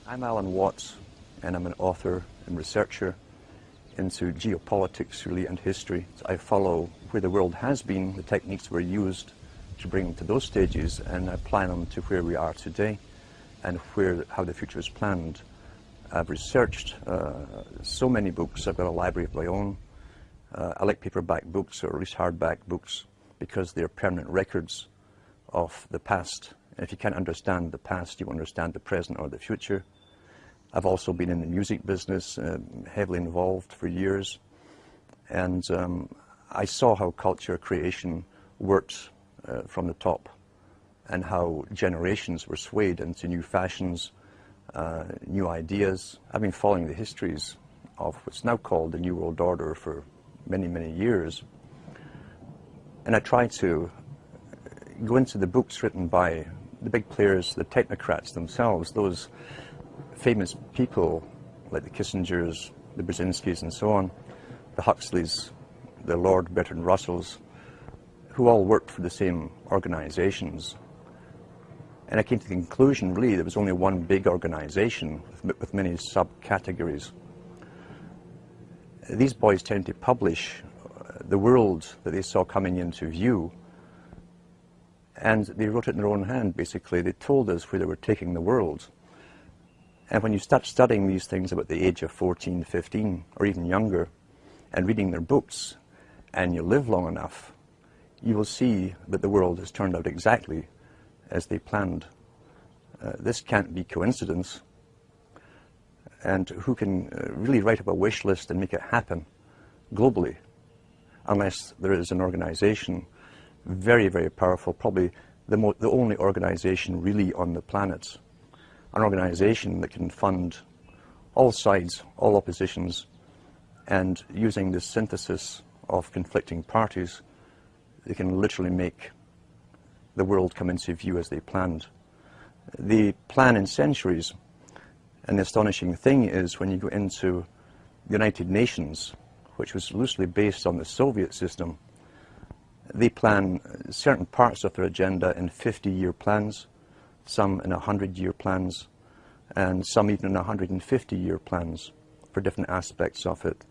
I'm Alan Watts, and I'm an author and researcher into geopolitics, really, and history. I follow where the world has been, the techniques were used to bring them to those stages, and I apply them to where we are today and how the future is planned. I've researched so many books. I've got a library of my own. I like paperback books, or at least hardback books, because they're permanent records of the past. And if you can't understand the past, you understand the present or the future. I've also been in the music business, heavily involved for years. And I saw how culture creation worked from the top, and how generations were swayed into new fashions, new ideas. I've been following the histories of what's now called the New World Order for many, many years. And I try to go into the books written by the big players, the technocrats themselves, those famous people like the Kissingers, the Brzezinskis and so on, the Huxleys, the Lord Bertrand Russells, who all worked for the same organizations. And I came to the conclusion, really, there was only one big organization with many subcategories. These boys tend to publish the world that they saw coming into view, and they wrote it in their own hand, basically. They told us where they were taking the world. And when you start studying these things about the age of 14, 15, or even younger, and reading their books, and you live long enough, you will see that the world has turned out exactly as they planned. This can't be coincidence. And who can really write up a wish list and make it happen globally, unless there is an organization very, very powerful, probably the only organization really on the planet, an organization that can fund all sides, all oppositions, and using the synthesis of conflicting parties, they can literally make the world come into view as they planned. They plan in centuries, and the astonishing thing is when you go into the United Nations, which was loosely based on the Soviet system, they plan certain parts of their agenda in 50-year plans, some in 100-year plans, and some even in 150-year plans for different aspects of it.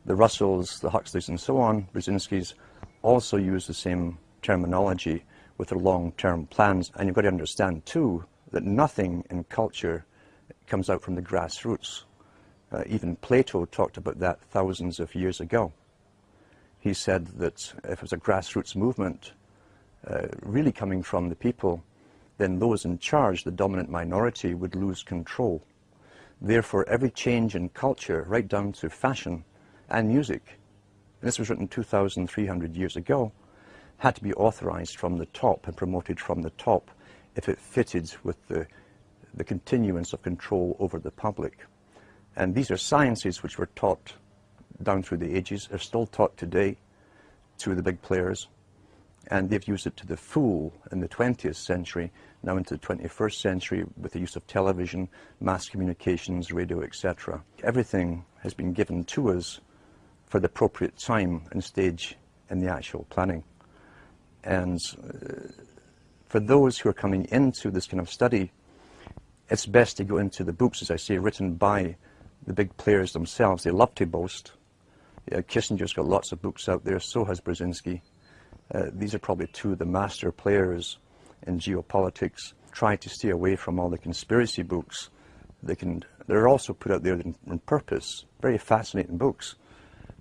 The Russells, the Huxleys and so on, Brzezinskis, also use the same terminology with their long-term plans. And you've got to understand too that nothing in culture comes out from the grassroots. Even Plato talked about that thousands of years ago. He said that if it was a grassroots movement really coming from the people, then those in charge, the dominant minority, would lose control. Therefore, every change in culture, right down to fashion and music, and this was written 2,300 years ago, had to be authorized from the top and promoted from the top if it fitted with the continuance of control over the public. And these are sciences which were taught down through the ages, are still taught today to the big players, and they've used it to the full in the 20th century, now into the 21st century with the use of television, mass communications, radio, etc. Everything has been given to us for the appropriate time and stage in the actual planning. And for those who are coming into this kind of study, it's best to go into the books, as I say, written by the big players themselves. They love to boast. Kissinger's got lots of books out there, so has Brzezinski. These are probably two of the master players in geopolitics. Try to stay away from all the conspiracy books. They're also put out there on purpose, very fascinating books,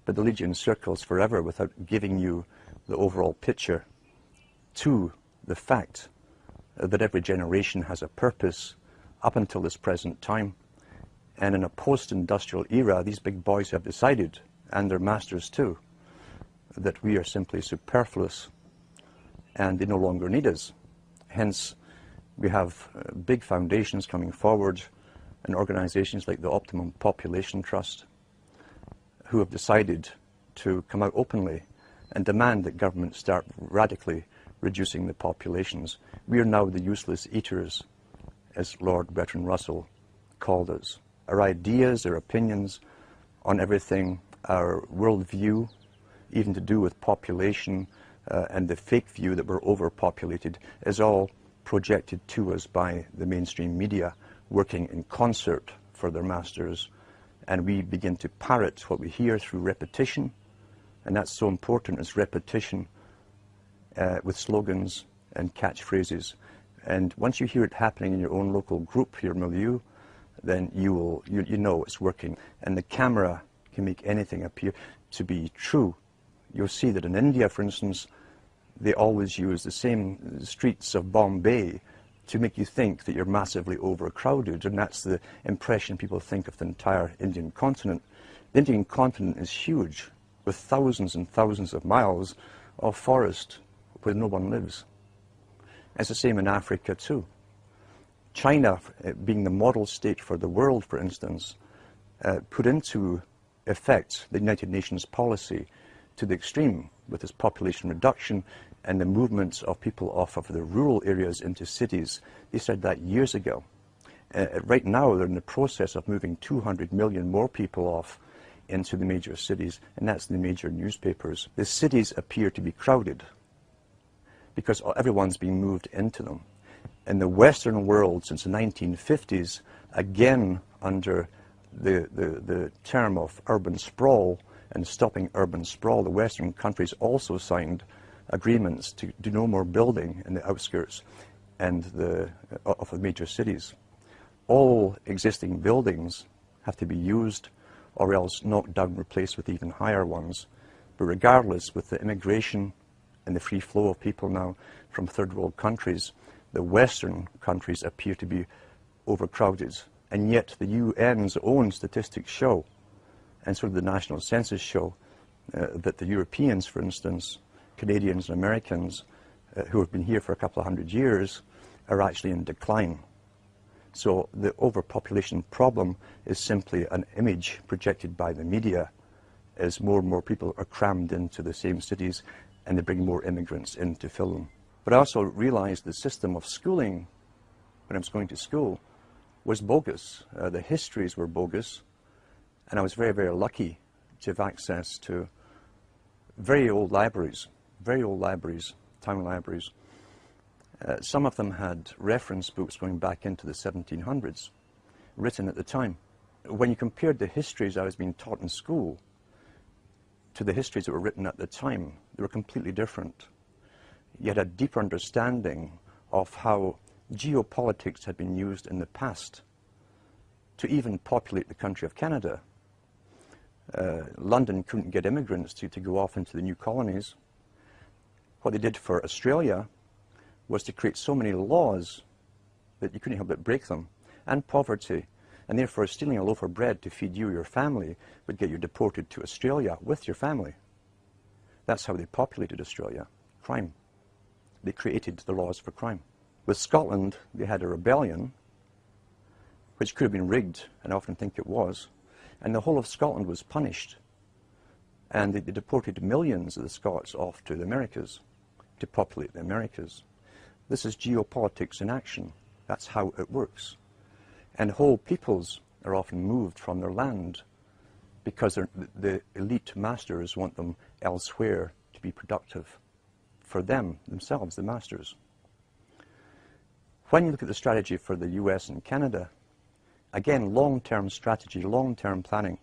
but they lead you in circles forever without giving you the overall picture to the fact that every generation has a purpose up until this present time. And in a post-industrial era, these big boys have decided, and their masters too, that we are simply superfluous and they no longer need us. Hence, we have big foundations coming forward and organizations like the Optimum Population Trust who have decided to come out openly and demand that governments start radically reducing the populations. We are now the useless eaters, as Lord Bertrand Russell called us. Our ideas, our opinions on everything, our worldview, even to do with population and the fake view that we're overpopulated, is all projected to us by the mainstream media working in concert for their masters, and we begin to parrot what we hear through repetition, and that's so important, is repetition with slogans and catchphrases. And once you hear it happening in your own local group, your milieu, then you know it's working. And the camera can make anything appear to be true. You'll see that in India, for instance, they always use the same streets of Bombay to make you think that you're massively overcrowded, and that's the impression people think of the entire Indian continent. The Indian continent is huge, with thousands and thousands of miles of forest where no one lives. It's the same in Africa too. China, being the model state for the world, for instance, put into effect the United Nations policy to the extreme with its population reduction and the movement of people off of the rural areas into cities. They started that years ago. Right now, they're in the process of moving 200 million more people off into the major cities, and that's the major newspapers. The cities appear to be crowded because everyone's being moved into them. In the Western world, since the 1950s, again under the term of urban sprawl and stopping urban sprawl, the Western countries also signed agreements to do no more building in the outskirts and of the major cities. All existing buildings have to be used or else knocked down and replaced with even higher ones. But regardless, with the immigration and the free flow of people now from third world countries, the Western countries appear to be overcrowded. And yet the UN's own statistics show, and sort of the national census show, that the Europeans, for instance, Canadians and Americans, who have been here for a couple of hundred years, are actually in decline. So the overpopulation problem is simply an image projected by the media as more and more people are crammed into the same cities and they bring more immigrants in to fill them. But I also realized the system of schooling, when I was going to school, was bogus. The histories were bogus, and I was very, very lucky to have access to very old libraries, town libraries. Some of them had reference books going back into the 1700s, written at the time. When you compared the histories I was being taught in school to the histories that were written at the time, they were completely different. You had a deeper understanding of how geopolitics had been used in the past to even populate the country of Canada. London couldn't get immigrants to go off into the new colonies. What they did for Australia was to create so many laws that you couldn't help but break them, and poverty, and therefore stealing a loaf of bread to feed you or your family would get you deported to Australia with your family. That's how they populated Australia. Crime. They created the laws for crime. With Scotland, they had a rebellion, which could have been rigged, and I often think it was, and the whole of Scotland was punished. And they deported millions of the Scots off to the Americas to populate the Americas. This is geopolitics in action. That's how it works. And whole peoples are often moved from their land because the elite masters want them elsewhere to be productive for themselves, the masters. When you look at the strategy for the US and Canada, again, long-term strategy, long-term planning,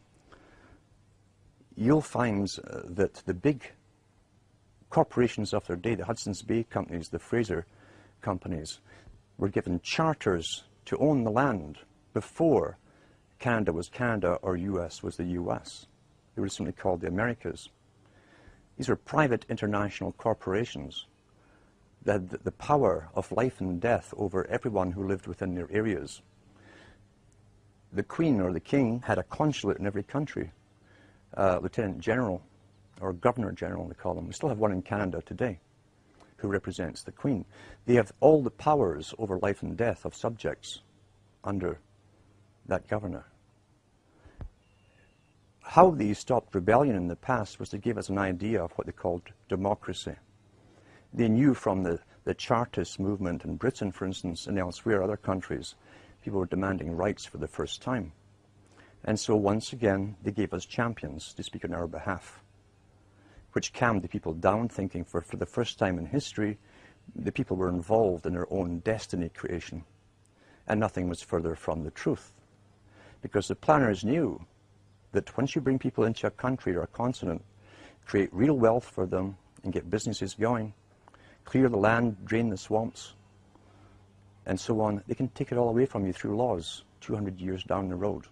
you'll find that the big corporations of their day, the Hudson's Bay companies, the Fraser companies, were given charters to own the land before Canada was Canada or US was the US. They were simply called the Americas. These were private international corporations that had the power of life and death over everyone who lived within their areas. The Queen or the King had a consulate in every country, Lieutenant General or Governor General, they call them. We still have one in Canada today who represents the Queen. They have all the powers over life and death of subjects under that governor. How they stopped rebellion in the past was to give us an idea of what they called democracy. They knew from the Chartist movement in Britain, for instance, and elsewhere, other countries, people were demanding rights for the first time. And so once again, they gave us champions to speak on our behalf, which calmed the people down, thinking for the first time in history, the people were involved in their own destiny creation. And nothing was further from the truth. Because the planners knew that once you bring people into a country or a continent, create real wealth for them and get businesses going, clear the land, drain the swamps, and so on, they can take it all away from you through laws 200 years down the road.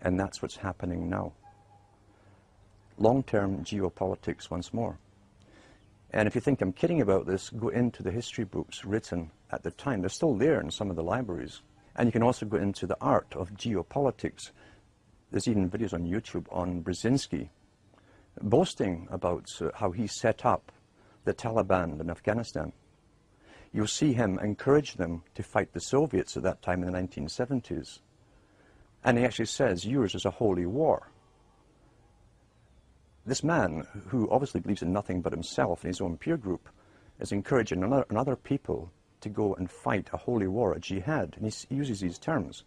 And that's what's happening now. Long-term geopolitics once more. And if you think I'm kidding about this, go into the history books written at the time. They're still there in some of the libraries. And you can also go into the art of geopolitics. There's even videos on YouTube on Brzezinski boasting about how he set up the Taliban in Afghanistan. You'll see him encourage them to fight the Soviets at that time in the 1970s. And he actually says, yours is a holy war. This man, who obviously believes in nothing but himself and his own peer group, is encouraging other people to go and fight a holy war, a jihad. And he uses these terms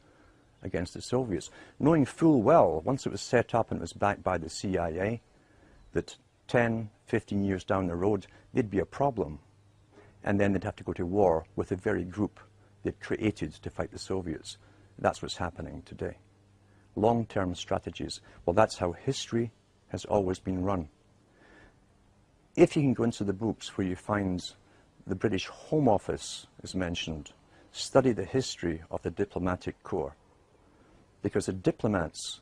against the Soviets, knowing full well, once it was set up and it was backed by the CIA, that 10, 15 years down the road, there'd be a problem. And then they'd have to go to war with the very group they'd created to fight the Soviets. That's what's happening today. Long-term strategies. Well, that's how history has always been run. If you can go into the books where you find the British Home Office is mentioned, study the history of the diplomatic corps. Because the diplomats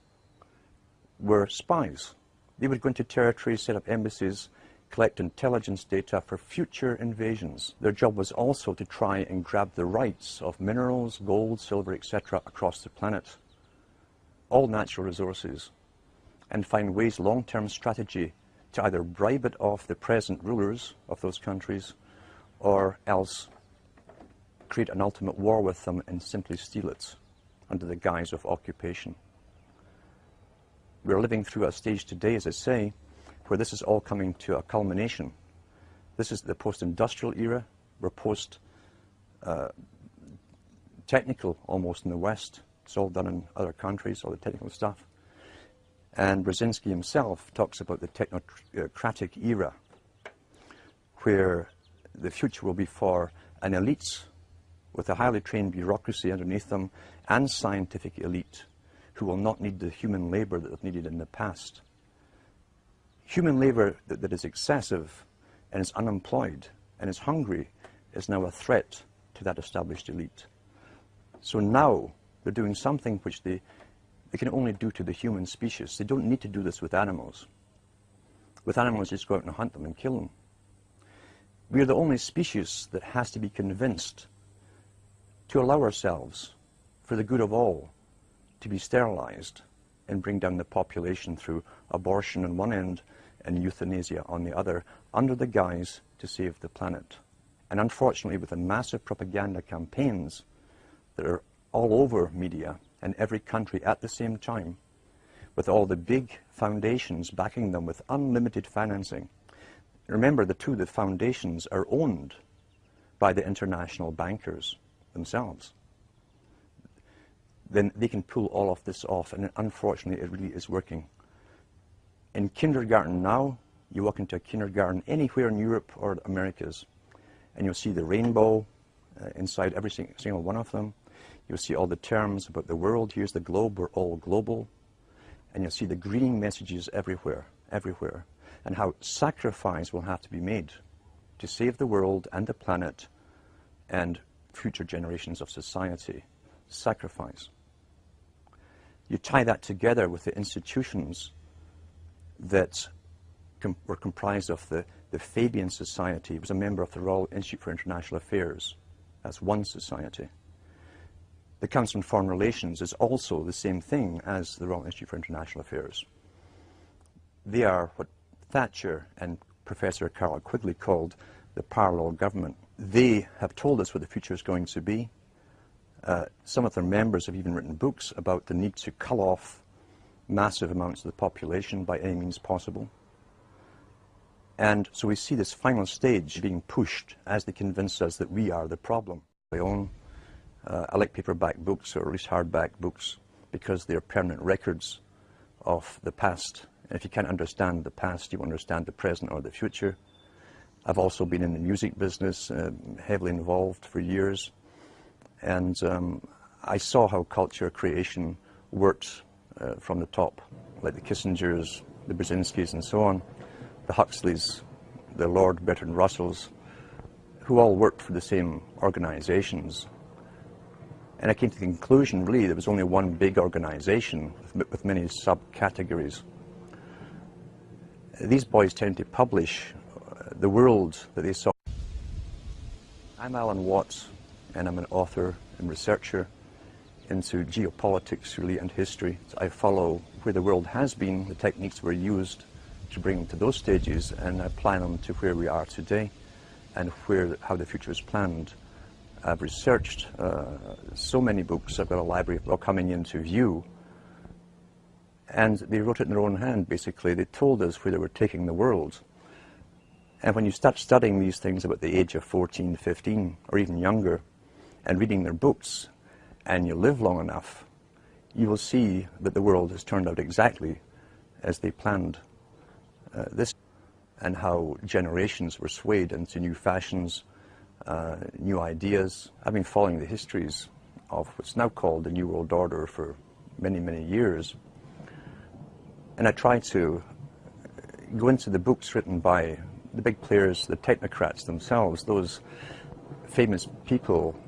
were spies. They would go into territories, set up embassies, collect intelligence data for future invasions. Their job was also to try and grab the rights of minerals, gold, silver, etc. across the planet. All natural resources. And find ways, long-term strategy, to either bribe it off the present rulers of those countries or else create an ultimate war with them and simply steal it under the guise of occupation. We're living through a stage today, as I say, where this is all coming to a culmination. This is the post-industrial era. We're post-technical almost in the West. It's all done in other countries, all the technical stuff. And Brzezinski himself talks about the technocratic era, where the future will be for an elite with a highly trained bureaucracy underneath them and scientific elite who will not need the human labor that they've needed in the past. Human labor that is excessive and is unemployed and is hungry is now a threat to that established elite. So now they're doing something which they can only do to the human species. They don't need to do this with animals. With animals, just go out and hunt them and kill them. We are the only species that has to be convinced to allow ourselves, for the good of all, to be sterilized and bring down the population through abortion on one end and euthanasia on the other, under the guise to save the planet. And unfortunately, with the massive propaganda campaigns that are all over media and every country at the same time, with all the big foundations backing them with unlimited financing. Remember, the foundations are owned by the international bankers themselves. Then they can pull all of this off, and unfortunately it really is working. In kindergarten now, you walk into a kindergarten anywhere in Europe or Americas, and you'll see the rainbow inside every single one of them. You'll see all the terms about the world. Here's the globe, we're all global. And you'll see the greening messages everywhere, everywhere. And how sacrifice will have to be made to save the world and the planet and future generations of society. Sacrifice. You tie that together with the institutions that were comprised of the Fabian Society. It was a member of the Royal Institute for International Affairs. That's one society. The Council on Foreign Relations is also the same thing as the Royal Institute for International Affairs. They are what Thatcher and Professor Carroll Quigley called the parallel government. They have told us what the future is going to be. Some of their members have even written books about the need to cull off massive amounts of the population by any means possible. And so we see this final stage being pushed as they convince us that we are the problem. I like paperback books, or at least hardback books, because they're permanent records of the past. And if you can't understand the past, you won't understand the present or the future. I've also been in the music business, heavily involved for years. And I saw how culture creation worked from the top, like the Kissingers, the Brzezinskis and so on, the Huxleys, the Lord Bertrand Russells, who all worked for the same organizations. And I came to the conclusion, really, there was only one big organization with many subcategories. These boys tend to publish the world that they saw. I'm Alan Watts, and I'm an author and researcher into geopolitics, really, and history. I follow where the world has been, the techniques were used to bring them to those stages, and I apply them to where we are today and how the future is planned. I've researched so many books. I've got a library all coming into view, and they wrote it in their own hand, basically. They told us where they were taking the world. And when you start studying these things about the age of 14, 15, or even younger, and reading their books, and you live long enough, you will see that the world has turned out exactly as they planned this, and how generations were swayed into new fashions, new ideas. I've been following the histories of what's now called the New World Order for many, many years. And I try to go into the books written by the big players, the technocrats themselves, those famous people